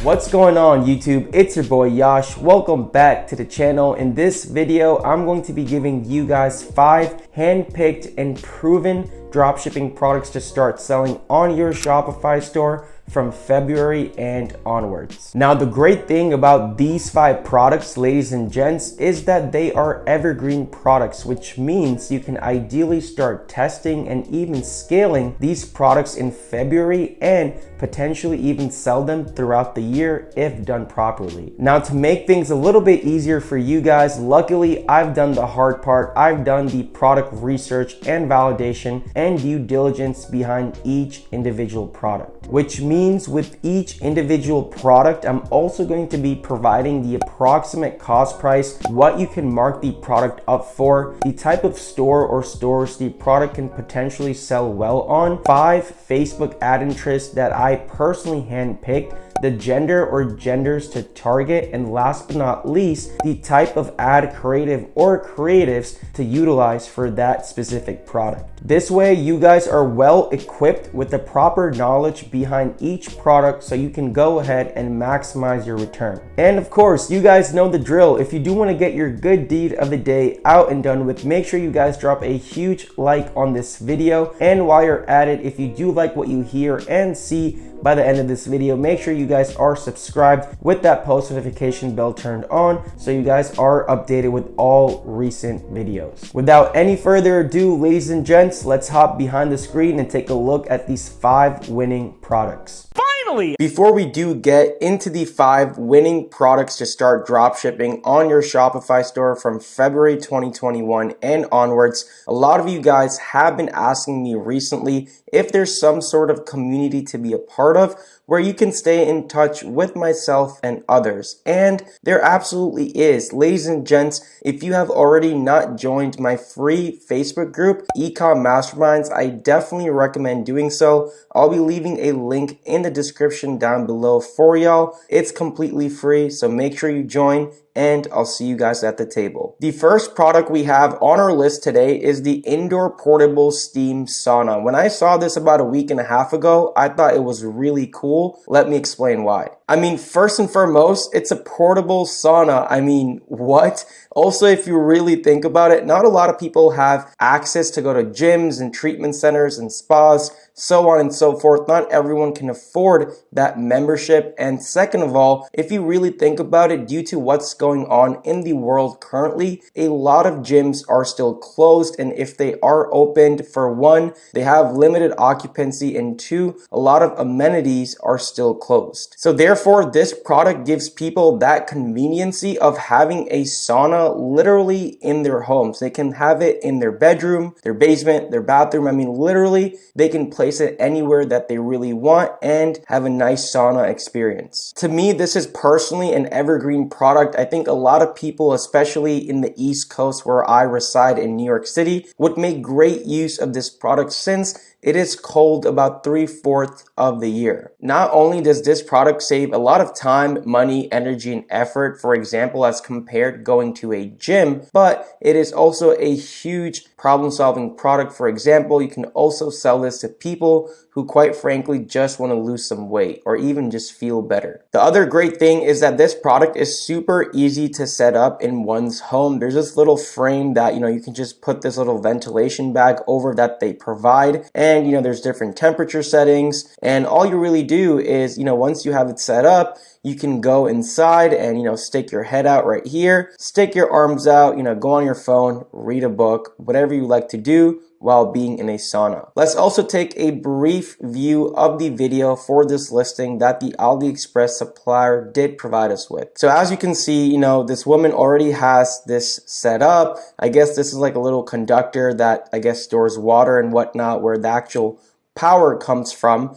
What's going on YouTube? It's your boy Yash. Welcome back to the channel. In this video, I'm going to be giving you guys 5 hand-picked and proven dropshipping products to start selling on your Shopify store from February and onwards. Now, the great thing about these 5 products, ladies and gents, is that they are evergreen products, which means you can ideally start testing and even scaling these products in February and potentially even sell them throughout the year if done properly. Now, to make things a little bit easier for you guys, luckily I've done the hard part. I've done the product research and validation and due diligence behind each individual product, which means with each individual product, I'm also going to be providing the approximate cost price, what you can mark the product up for, the type of store or stores the product can potentially sell well on, 5 Facebook ad interests that I personally handpicked, the gender or genders to target, and last but not least, the type of ad creative or creatives to utilize for that specific product. This way, you guys are well equipped with the proper knowledge behind each product so you can go ahead and maximize your return. And of course, you guys know the drill. If you do want to get your good deed of the day out and done with, make sure you guys drop a huge like on this video. And while you're at it, if you do like what you hear and see by the end of this video, make sure you guys are subscribed with that post notification bell turned on so you guys are updated with all recent videos. Without any further ado, ladies and gents, let's hop behind the screen and take a look at these 5 winning products. Finally! Before we do get into the 5 winning products to start dropshipping on your Shopify store from February 2021 and onwards, a lot of you guys have been asking me recently if there's some sort of community to be a part of where you can stay in touch with myself and others. And there absolutely is. Ladies and gents, if you have already not joined my free Facebook group, Ecom Masterminds, I definitely recommend doing so. I'll be leaving a link in the description down below for y'all. It's completely free, so make sure you join, and I'll see you guys at the table. The first product we have on our list today is the indoor portable steam sauna. When I saw this about a week and a half ago, I thought it was really cool. Let me explain why. I mean, first and foremost, it's a portable sauna. I mean, what? Also, if you really think about it, not a lot of people have access to go to gyms and treatment centers and spas, so on and so forth. Not everyone can afford that membership. And second of all, if you really think about it, due to what's going on in the world currently, a lot of gyms are still closed. And if they are opened, for one, they have limited occupancy, and 2, a lot of amenities are still closed. So therefore, this product gives people that conveniency of having a sauna literally in their homes. They can have it in their bedroom, their basement, their bathroom. I mean, literally, they can place it anywhere that they really want and have a nice sauna experience. To me, this is personally an evergreen product. I think a lot of people, especially in the East Coast where I reside in New York City, would make great use of this product since it is cold about 3/4 of the year. Not only does this product save a lot of time, money, energy, and effort, for example, as compared going to a gym, but it is also a huge problem-solving product. For example, you can also sell this to people who quite frankly just want to lose some weight or even just feel better. The other great thing is that this product is super easy to set up in one's home. There's this little frame that, you can just put this little ventilation bag over that they provide, and there's different temperature settings, and all you really do is, once you have it set up, you can go inside and, stick your head out right here, stick your arms out, go on your phone, read a book, whatever you like to do while being in a sauna. Let's also take a brief view of the video for this listing that the AliExpress supplier did provide us with. So as you can see, this woman already has this set up. I guess this is like a little conductor that I guess stores water and whatnot, where the actual power comes from.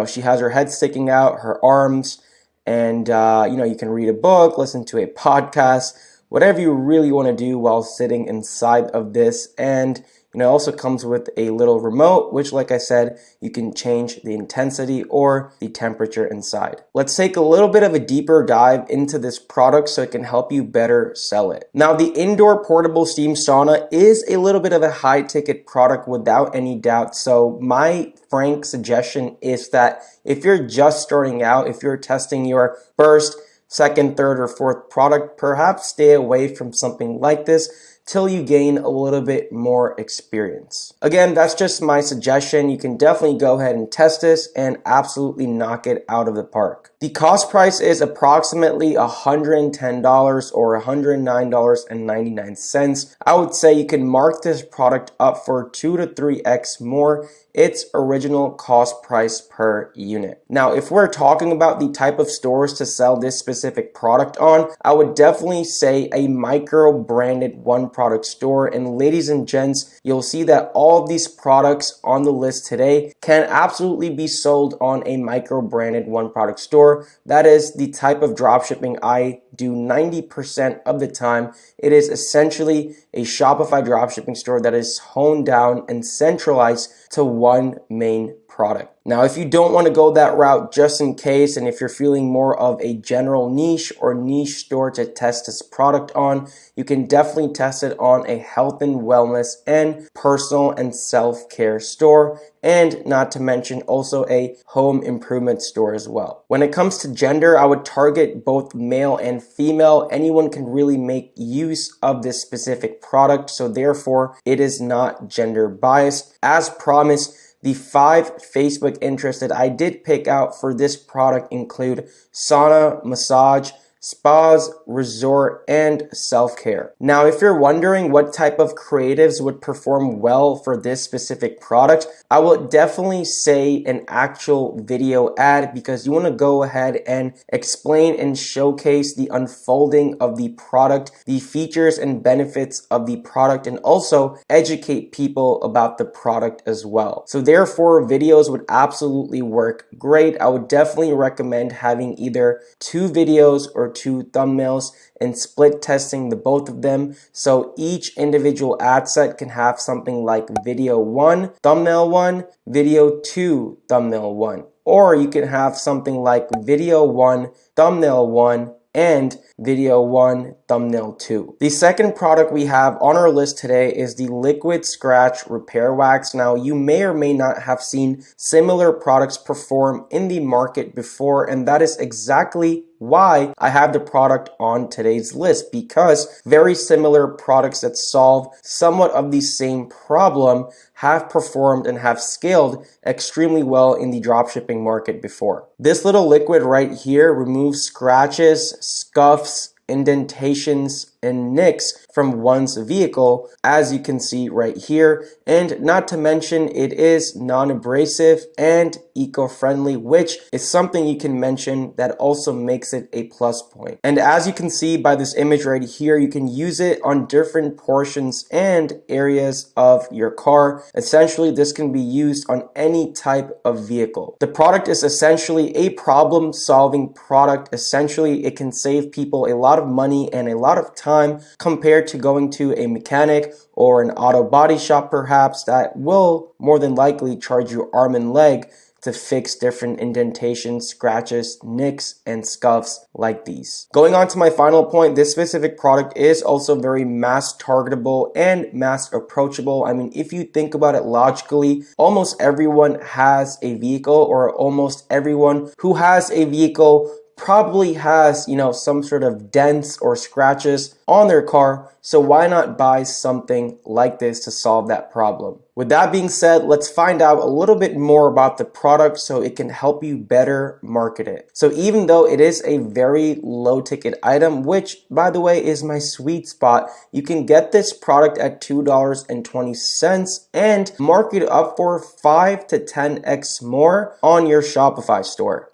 She has her head sticking out, her arms, and you can read a book, listen to a podcast, whatever you really want to do while sitting inside of this. And And it also comes with a little remote, which, like I said, you can change the intensity or the temperature inside. Let's take a little bit of a deeper dive into this product so it can help you better sell it. Now, the indoor portable steam sauna is a little bit of a high ticket product without any doubt. So my frank suggestion is that if you're just starting out, if you're testing your first, second, third, or fourth product, perhaps stay away from something like this till you gain a little bit more experience. Again, that's just my suggestion. You can definitely go ahead and test this and absolutely knock it out of the park. The cost price is approximately $110 or $109.99. I would say you can mark this product up for 2 to 3x more its original cost price per unit. Now, if we're talking about the type of stores to sell this specific product on, I would definitely say a micro branded one product store. And ladies and gents, you'll see that all of these products on the list today can absolutely be sold on a micro branded one product store. That is the type of dropshipping I do 90% of the time. It is essentially a Shopify dropshipping store that is honed down and centralized to one main product. Now, if you don't want to go that route, just in case, and if you're feeling more of a general niche or niche store to test this product on, you can definitely test it on a health and wellness and personal and self-care store, and not to mention also a home improvement store as well. When it comes to gender, I would target both male and female. Anyone can really make use of this specific product, so therefore it is not gender biased. As promised, the 5 Facebook interests that I did pick out for this product include sauna, massage, spas, resort, and self-care. Now, if you're wondering what type of creatives would perform well for this specific product, I would definitely say an actual video ad, because you want to go ahead and explain and showcase the unfolding of the product, the features and benefits of the product, and also educate people about the product as well. So therefore, videos would absolutely work great. I would definitely recommend having either 2 videos or 2 thumbnails and split testing the both of them, so each individual ad set can have something like video 1, thumbnail 1, video 2, thumbnail 1. Or you can have something like video 1, thumbnail 1, and video 1, thumbnail 2. The second product we have on our list today is the liquid scratch repair wax. Now, you may or may not have seen similar products perform in the market before, and that is exactly why I have the product on today's list, because very similar products that solve somewhat of the same problem have performed and have scaled extremely well in the dropshipping market before. This little liquid right here removes scratches, scuffs, indentations, and nicks from one's vehicle, as you can see right here. And not to mention, it is non-abrasive and eco-friendly, which is something you can mention that also makes it a plus point. And as you can see by this image right here, you can use it on different portions and areas of your car. Essentially, this can be used on any type of vehicle. The product is essentially a problem-solving product. Essentially, it can save people a lot of money and a lot of time compared to going to a mechanic or an auto body shop perhaps, that will more than likely charge you arm and leg to fix different indentations, scratches, nicks, and scuffs like these. Going on to my final point, this specific product is also very mass targetable and mass approachable. I mean, if you think about it logically, almost everyone has a vehicle, or almost everyone who has a vehicle probably has, some sort of dents or scratches on their car. So why not buy something like this to solve that problem? With that being said, let's find out a little bit more about the product so it can help you better market it. So even though it is a very low ticket item, which by the way is my sweet spot, you can get this product at $2.20 and mark it up for 5 to 10x more on your Shopify store.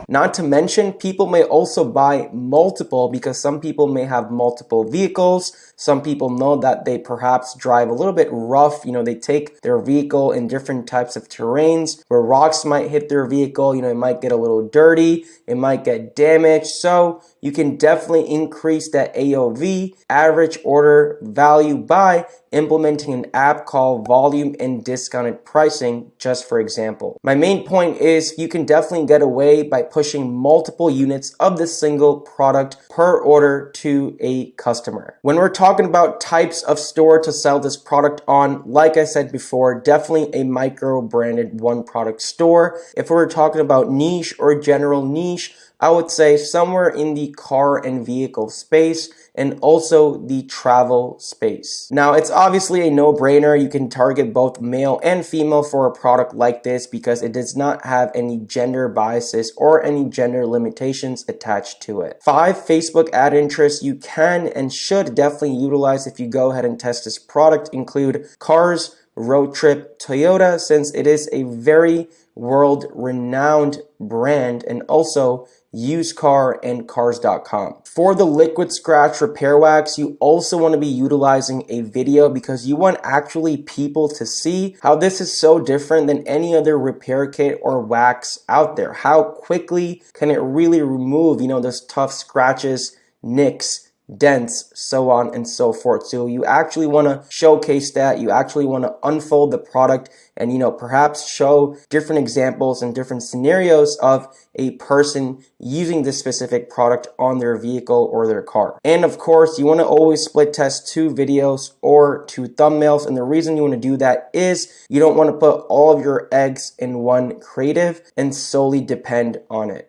Not to mention, people may also buy multiple because some people may have multiple vehicles. Some people know that they perhaps drive a little bit rough. They take their vehicle in different types of terrains where rocks might hit their vehicle. It might get a little dirty. It might get damaged. So you can definitely increase that AOV, average order value, by implementing an app called volume and discounted pricing, just for example. My main point is you can definitely get away by pushing multiple units of the single product per order to a customer. When we're talking about types of store to sell this product on, like I said before, definitely a micro branded one product store. If we're talking about niche or general niche, I would say somewhere in the car and vehicle space, and also the travel space. Now, it's obviously a no-brainer. You can target both male and female for a product like this because it does not have any gender biases or any gender limitations attached to it. 5 Facebook ad interests you can and should definitely utilize if you go ahead and test this product include cars, road trip, Toyota, since it is a very world-renowned brand, and also used car and cars.com. For the liquid scratch repair wax, you also want to be utilizing a video because you want actually people to see how this is so different than any other repair kit or wax out there. How quickly can it really remove, those tough scratches, nicks, dents, so on and so forth. So you actually want to showcase that. You actually want to unfold the product and, perhaps show different examples and different scenarios of a person using this specific product on their vehicle or their car. And of course, you want to always split test 2 videos or 2 thumbnails. And the reason you want to do that is you don't want to put all of your eggs in one creative and solely depend on it.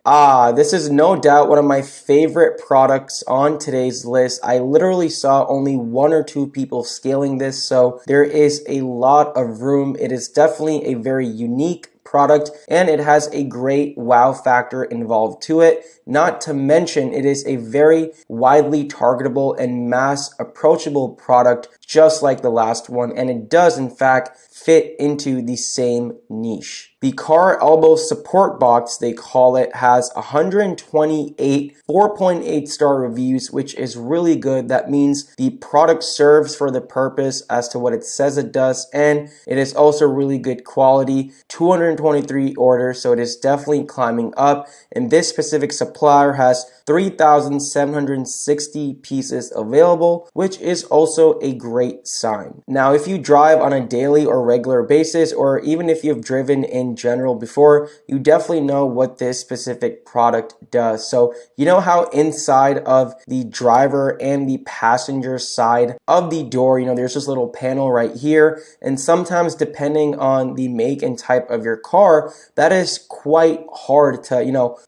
This is no doubt one of my favorite products on today's list. I literally saw only 1 or 2 people scaling this, so there is a lot of room. It is definitely a very unique product and it has a great wow factor involved to it. Not to mention, it is a very widely targetable and mass approachable product just like the last one, and it does in fact fit into the same niche. The car elbow support box, they call it, has 128 4.8 star reviews, which is really good. That means the product serves for the purpose as to what it says it does, and it is also really good quality. 223 orders, so it is definitely climbing up, and this specific supplier has 3,760 pieces available, which is also a great sign. Now, if you drive on a daily or regular basis, or even if you've driven in general before, you definitely know what this specific product does. So you know how inside of the driver and the passenger side of the door, there's this little panel right here, and sometimes depending on the make and type of your car, that is quite hard to,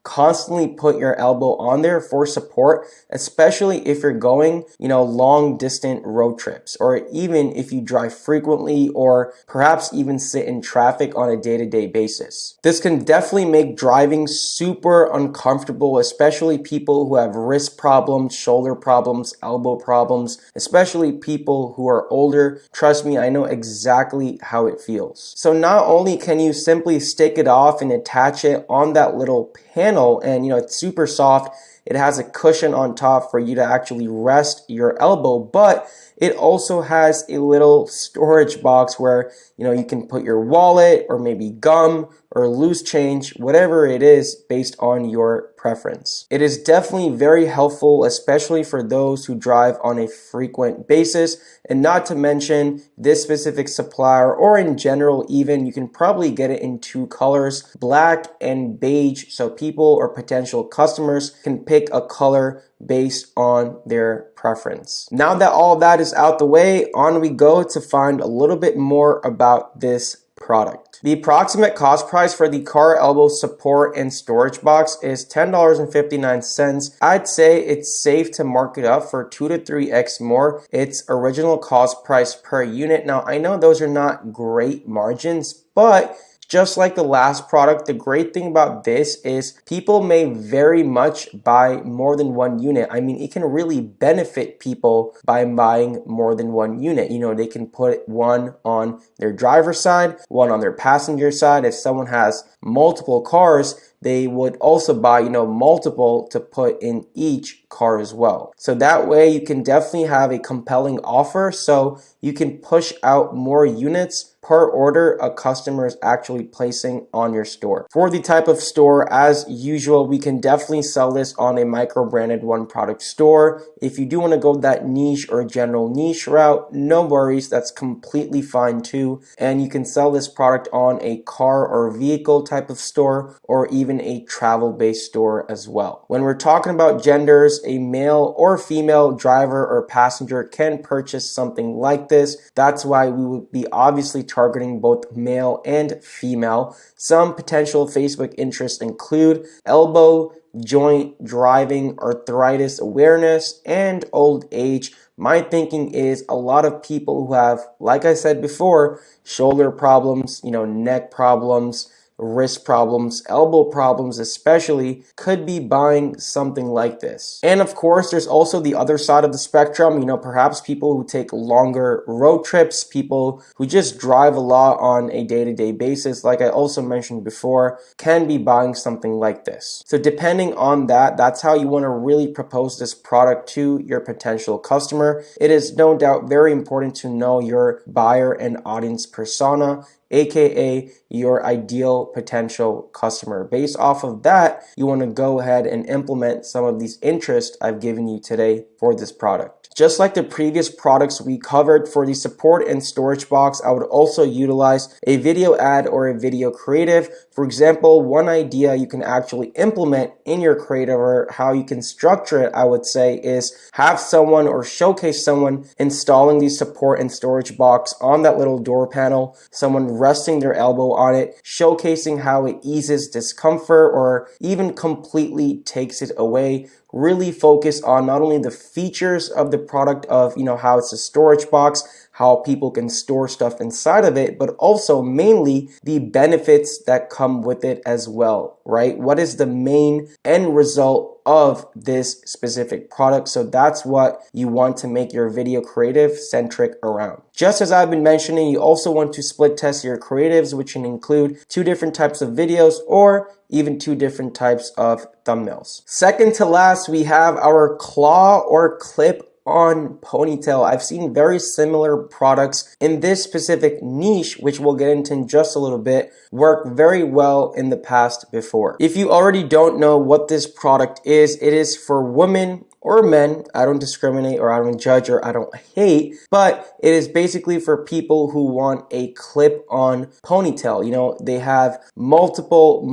constantly put your elbow on there for support, especially if you're going, long distant road trips, or even if you drive frequently, or perhaps even sit in traffic on a day-to-day basis. This can definitely make driving super uncomfortable, especially people who have wrist problems, shoulder problems, elbow problems, especially people who are older. Trust me, I know exactly how it feels. So not only can you simply stick it off and attach it on that little panel, and it's super soft, it has a cushion on top for you to actually rest your elbow, but it also has a little storage box where, you can put your wallet or maybe gum or loose change, whatever it is based on your preference. It is definitely very helpful, especially for those who drive on a frequent basis. And not to mention, this specific supplier, or in general even, you can probably get it in 2 colors, black and beige, so people or potential customers can pick a color based on their preference. Now that all that is out the way, on we go to find a little bit more about this product. The approximate cost price for the car elbow support and storage box is $10.59. I'd say it's safe to mark it up for 2 to 3x more its original cost price per unit. Now, I know those are not great margins, but just like the last product, the great thing about this is people may very much buy more than 1 unit. I mean, it can really benefit people by buying more than 1 unit. They can put one on their driver's side, one on their passenger side. If someone has multiple cars, they would also buy, multiple to put in each car as well. So that way you can definitely have a compelling offer, so you can push out more units per order a customer is actually placing on your store. For the type of store, as usual, we can definitely sell this on a micro-branded one product store. If you do want to go that niche or general niche route, no worries, that's completely fine too. And you can sell this product on a car or vehicle type of store, or even a travel-based store as well. When we're talking about genders, a male or female driver or passenger can purchase something like this. That's why we would be obviously targeting both male and female. Some potential Facebook interests include elbow, joint, driving, arthritis awareness, and old age. My thinking is a lot of people who have, like I said before, shoulder problems, neck problems, wrist problems, elbow problems especially, could be buying something like this. And of course, there's also the other side of the spectrum, perhaps people who take longer road trips, people who just drive a lot on a day-to-day basis, like I also mentioned before, can be buying something like this. So depending on that, that's how you want to really propose this product to your potential customer. It is no doubt very important to know your buyer and audience persona, aka your ideal potential customer. Based off of that, you want to go ahead and implement some of these interests I've given you today for this product. Just like the previous products we covered, for the support and storage box, I would also utilize a video ad or a video creative. For example, one idea you can actually implement in your creative, or how you can structure it, I would say, is have someone or showcase someone installing the support and storage box on that little door panel, someone resting their elbow on it, showcasing how it eases discomfort or even completely takes it away. Really focus on not only the features of the product of, how it's a storage box, how people can store stuff inside of it, but also mainly the benefits that come with it as well, right? What is the main end result of this specific product? So that's what you want to make your video creative centric around. Just as I've been mentioning, you also want to split test your creatives, which can include 2 different types of videos or even 2 different types of thumbnails. Second to last, we have our claw or clip on ponytail. I've seen very similar products in this specific niche, which we'll get into in just a little bit, work very well in the past before. If you already don't know what this product is, it is for women or men. I don't discriminate, or I don't judge, or I don't hate, but it is basically for people who want a clip-on ponytail. They have multiple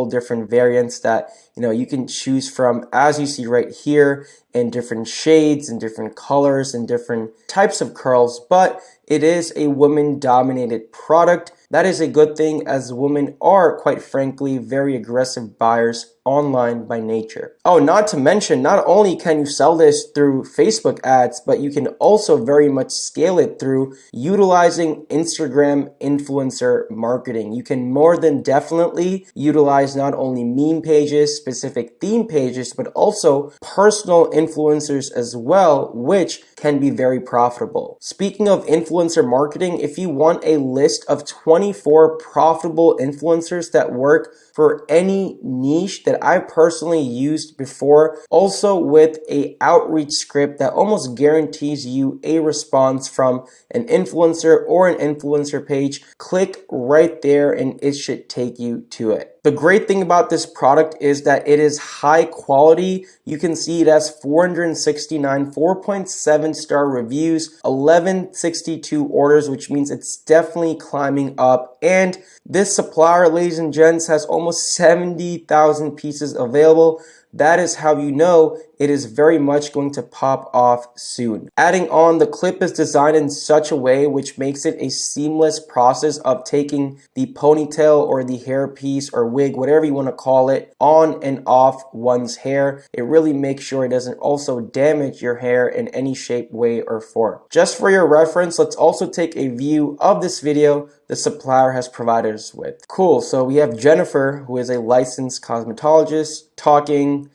different variants that, you can choose from, as you see right here, in different shades and different colors and different types of curls, but it is a women-dominated product. That is a good thing, as women are, quite frankly, very aggressive buyers online by nature. Oh, not to mention, not only can you sell this through Facebook ads, but you can also very much scale it through utilizing Instagram influencer marketing. You can more than definitely utilize not only meme pages, specific theme pages, but also personal influencers as well, which can be very profitable. Speaking of influencer marketing, if you want a list of 24 profitable influencers that work for any niche that I personally used before, also with a outreach script that almost guarantees you a response from an influencer or an influencer page, click right there and it should take you to it. The great thing about this product is that it is high quality. You can see it has 469 4.7 star reviews, 1162 orders, which means it's definitely climbing up. And this supplier, ladies and gents, has almost 70,000 pieces available. That is how you know it is very much going to pop off soon. Adding on, the clip is designed in such a way which makes it a seamless process of taking the ponytail or the hair piece or wig, whatever you want to call it, on and off one's hair. It really makes sure it doesn't also damage your hair in any shape, way, or form. Just for your reference, let's also take a view of this video the supplier has provided us with. Cool, so we have Jennifer, who is a licensed cosmetologist, talking.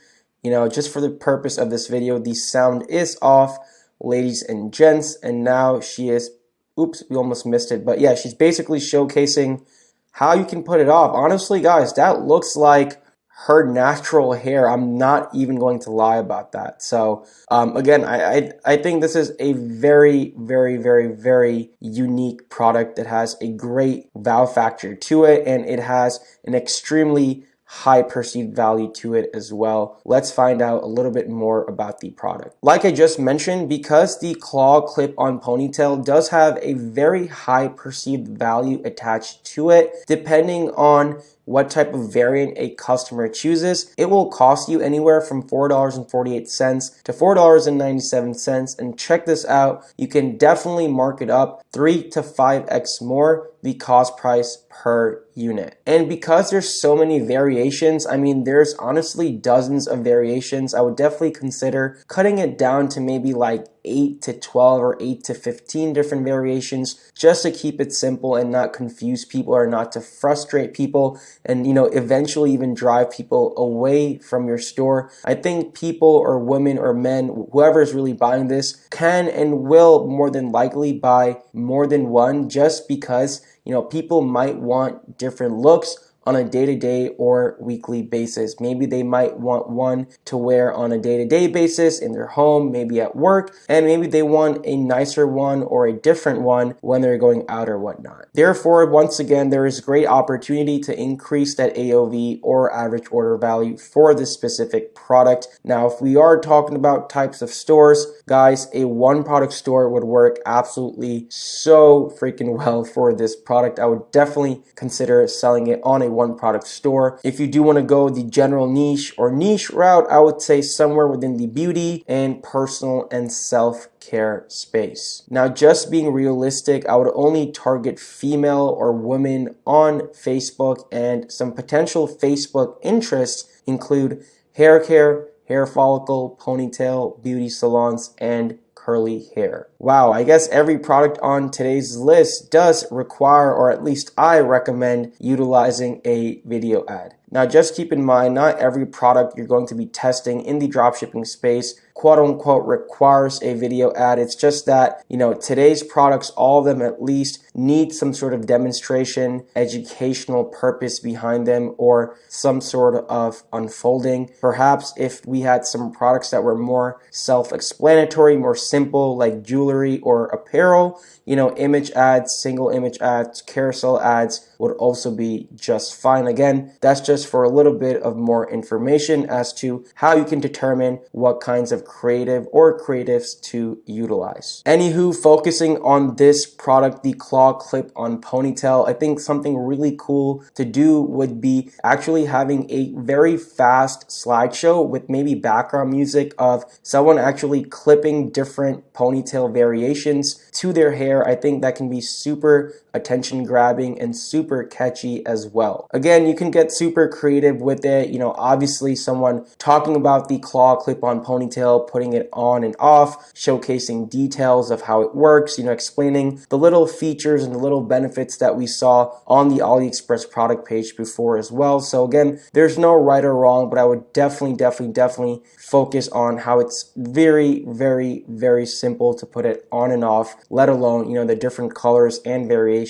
Just for the purpose of this video, the sound is off, ladies and gents, and now she is, oops, we almost missed it, but yeah, she's basically showcasing how you can put it off. Honestly, guys, that looks like her natural hair. I'm not even going to lie about that. So again, I think this is a very, very, very, very unique product that has a great wow factor to it, and it has an extremely high perceived value to it as well. Let's find out a little bit more about the product. Like I just mentioned, because the claw clip-on ponytail does have a very high perceived value attached to it, depending on what type of variant a customer chooses, it will cost you anywhere from $4.48 to $4.97. And check this out, you can definitely mark it up 3 to 5x more the cost price per unit. And because there's so many variations, I mean, there's honestly dozens of variations, I would definitely consider cutting it down to maybe like 8 to 12 or 8 to 15 different variations, just to keep it simple and not confuse people or not to frustrate people and, you know, eventually even drive people away from your store. I think people or women or men, whoever is really buying this, can and will more than likely buy more than one, just because, you know, people might want different looks on a day-to-day or weekly basis. Maybe they might want one to wear on a day-to-day basis in their home, maybe at work, and maybe they want a nicer one or a different one when they're going out or whatnot. Therefore, once again, there is great opportunity to increase that AOV or average order value for this specific product. Now, if we are talking about types of stores, guys, a one product store would work absolutely so freaking well for this product. I would definitely consider selling it on a one product store. If you do want to go the general niche or niche route, I would say somewhere within the beauty and personal and self-care space. Now, just being realistic, I would only target female or women on Facebook, and some potential Facebook interests include hair care, hair follicle, ponytail, beauty salons, and curly hair. Wow, I guess every product on today's list does require, or at least I recommend, utilizing a video ad. Now, just keep in mind, not every product you're going to be testing in the dropshipping space quote unquote requires a video ad. It's just that, you know, today's products, all of them at least, need some sort of demonstration, educational purpose behind them, or some sort of unfolding. Perhaps if we had some products that were more self-explanatory, more simple, like jewelry or apparel, you know, image ads, single image ads, carousel ads would also be just fine. Again, that's just for a little bit of more information as to how you can determine what kinds of creative or creatives to utilize. Anywho, focusing on this product, the claw clip-on ponytail, I think something really cool to do would be actually having a very fast slideshow with maybe background music of someone actually clipping different ponytail variations to their hair. I think that can be super attention grabbing and super catchy as well. Again, you can get super creative with it. You know, obviously someone talking about the claw clip-on ponytail, putting it on and off, showcasing details of how it works, you know, explaining the little features and the little benefits that we saw on the AliExpress product page before as well. So again, there's no right or wrong, but I would definitely focus on how it's very, very, very simple to put it on and off, let alone, you know, the different colors and variations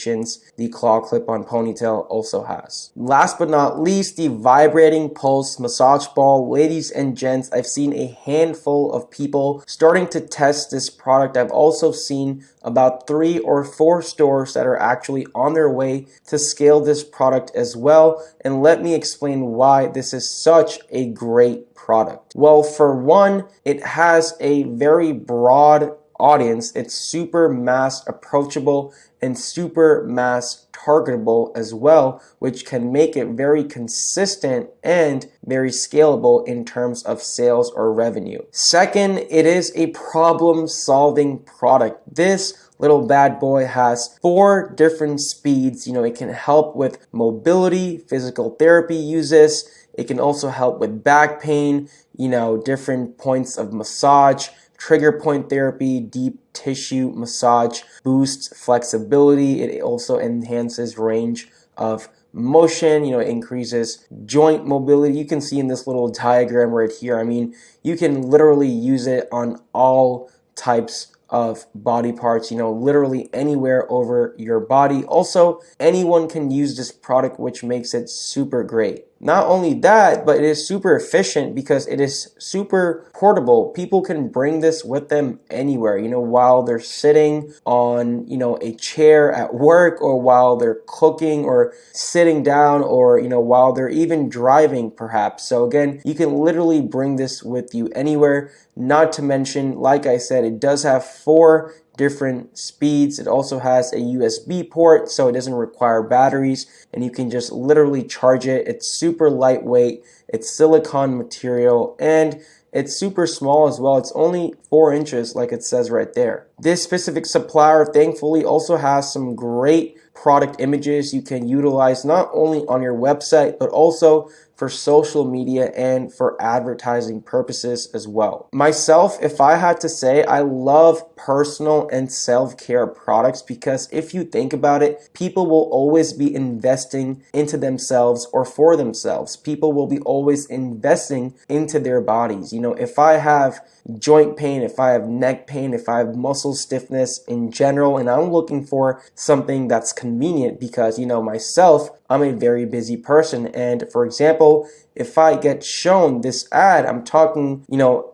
the claw clip-on ponytail also has. Last but not least, the vibrating pulse massage ball. Ladies and gents, I've seen a handful of people starting to test this product. I've also seen about 3 or 4 stores that are actually on their way to scale this product as well. And let me explain why this is such a great product. Well, for one, it has a very broad audience. It's super mass approachable and super mass targetable as well, which can make it very consistent and very scalable in terms of sales or revenue. Second, it is a problem-solving product. This little bad boy has 4 different speeds. You know, it can help with mobility, physical therapy uses. It can also help with back pain, you know, different points of massage, trigger point therapy, deep tissue massage, boosts flexibility. It also enhances range of motion, you know, it increases joint mobility. You can see in this little diagram right here, I mean, you can literally use it on all types of body parts, literally anywhere over your body. Also, anyone can use this product, which makes it super great. Not only that, but it is super efficient because it is super portable. People can bring this with them anywhere, while they're sitting on, a chair at work, or while they're cooking or sitting down, or, while they're even driving perhaps. So again, you can literally bring this with you anywhere. Not to mention, like I said, it does have 4 different speeds. It also has a USB port, so it doesn't require batteries, and you can just literally charge it. It's super lightweight, it's silicone material, and it's super small as well. It's only 4 inches like it says right there. This specific supplier thankfully also has some great product images you can utilize not only on your website, but also for social media and for advertising purposes as well. Myself, if I had to say, I love personal and self-care products because if you think about it, people will always be investing into themselves or for themselves. People will be always investing into their bodies. If I have joint pain, if I have neck pain, if I have muscle stiffness in general, and I'm looking for something that's convenient because, myself, I'm a very busy person. And for example, if I get shown this ad, I'm talking,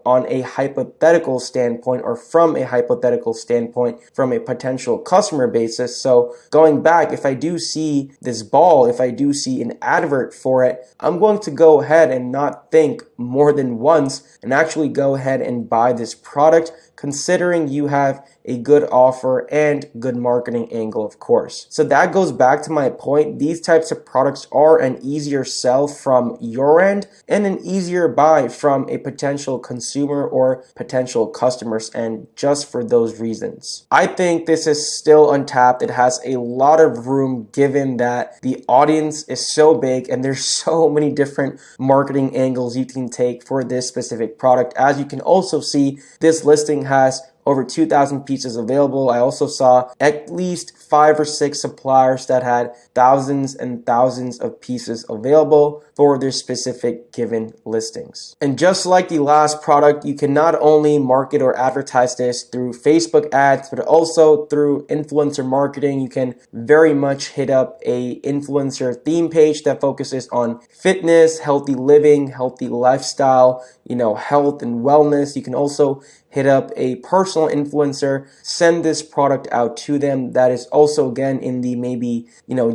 on a hypothetical standpoint or from a hypothetical standpoint from a potential customer basis. So going back, if I do see this ball, if I do see an advert for it, I'm going to go ahead and not think more than once and actually go ahead and buy this product, considering you have a good offer and good marketing angle, of course. So that goes back to my point. These types of products are an easier sell from your end and an easier buy from a potential consumer or potential customers, and just for those reasons. I think this is still untapped. It has a lot of room given that the audience is so big and there's so many different marketing angles you can take for this specific product. As you can also see, this listing has over 2,000 pieces available. I also saw at least 5 or 6 suppliers that had thousands and thousands of pieces available for their specific given listings. And just like the last product, you can not only market or advertise this through Facebook ads, but also through influencer marketing. You can very much hit up a influencer theme page that focuses on fitness, healthy living, healthy lifestyle, health and wellness. You can also hit up a personal influencer, send this product out to them that is also again in the maybe,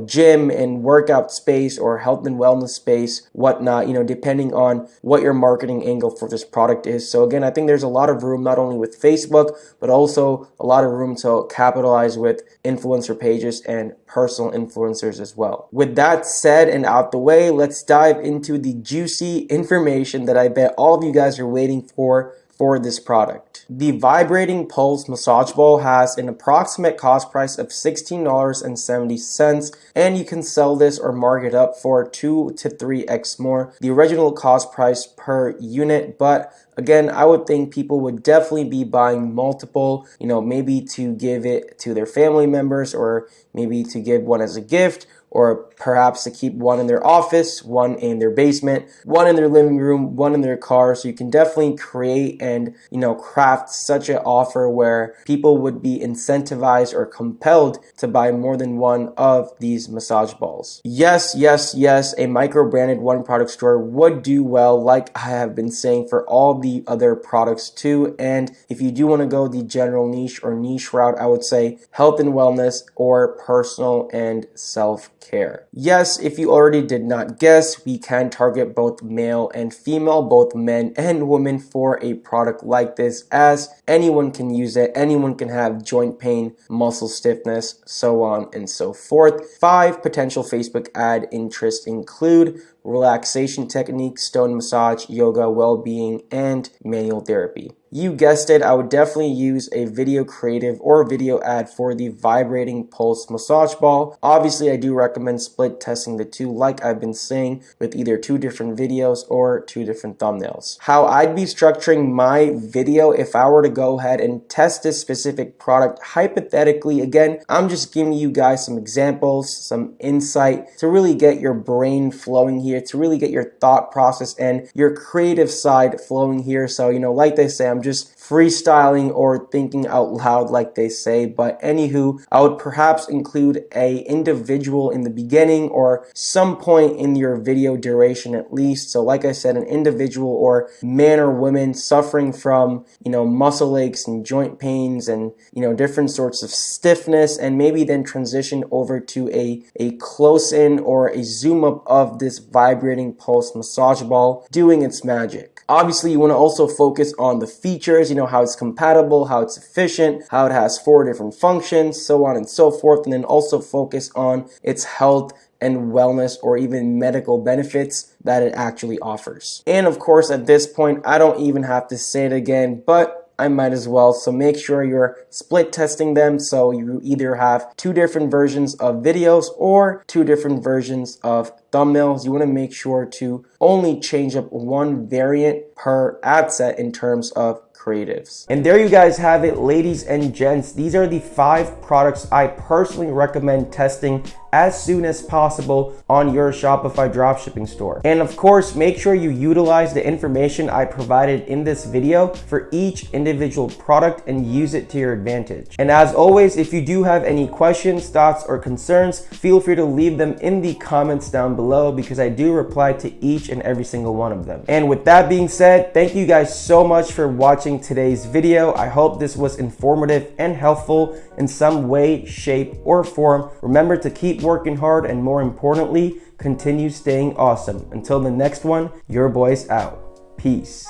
gym and workout space or health and wellness space, whatnot, depending on what your marketing angle for this product is. So again, I think there's a lot of room not only with Facebook, but also a lot of room to capitalize with influencer pages and personal influencers as well. With that said and out the way, let's dive into the juicy information that I bet all of you guys are waiting for this product. The vibrating pulse massage ball has an approximate cost price of $16.70, and you can sell this or mark it up for 2 to 3x more the original cost price per unit. But again, I would think people would definitely be buying multiple, maybe to give it to their family members, or maybe to give one as a gift, or perhaps to keep one in their office, one in their basement, one in their living room, one in their car. So you can definitely create and, craft such an offer where people would be incentivized or compelled to buy more than one of these massage balls. Yes, a micro-branded one product store would do well, like I have been saying for all the other products too. And if you do want to go the general niche or niche route, I would say health and wellness or personal and self-care. Yes, if you already did not guess, we can target both male and female, both men and women for a product like this, as anyone can use it. Anyone can have joint pain, muscle stiffness, so on and so forth. 5 potential Facebook ad interests include relaxation techniques, stone massage, yoga, well-being, and manual therapy. You guessed it, I would definitely use a video creative or video ad for the vibrating pulse massage ball. Obviously, I do recommend split testing the two, like I've been saying, with either 2 different videos or 2 different thumbnails. How I'd be structuring my video if I were to go ahead and test this specific product hypothetically, again, I'm just giving you guys some examples, some insight to really get your brain flowing here, to really get your thought process and your creative side flowing here. So, like they say, I'm I'm just freestyling or thinking out loud like they say. But anywho, I would perhaps include a individual in the beginning or some point in your video duration at least. So like I said, an individual or man or woman suffering from, muscle aches and joint pains and, different sorts of stiffness, and maybe then transition over to a close in or a zoom up of this vibrating pulse massage ball doing its magic. Obviously, you want to also focus on the features, how it's compatible, how it's efficient, how it has 4 different functions, so on and so forth, and then also focus on its health and wellness or even medical benefits that it actually offers. And of course, at this point, I don't even have to say it again, but I might as well. So make sure you're split testing them, so you either have 2 different versions of videos or 2 different versions of thumbnails. You want to make sure to only change up 1 variant per ad set in terms of creatives. And there you guys have it, ladies and gents. These are the 5 products I personally recommend testing as soon as possible on your Shopify dropshipping store. And of course, make sure you utilize the information I provided in this video for each individual product and use it to your advantage. And as always, if you do have any questions, thoughts, or concerns, feel free to leave them in the comments down below, because I do reply to each and every single one of them. And with that being said, thank you guys so much for watching today's video. I hope this was informative and helpful in some way, shape, or form. Remember to keep working hard, and more importantly, continue staying awesome. Until the next one, your boy's out. Peace.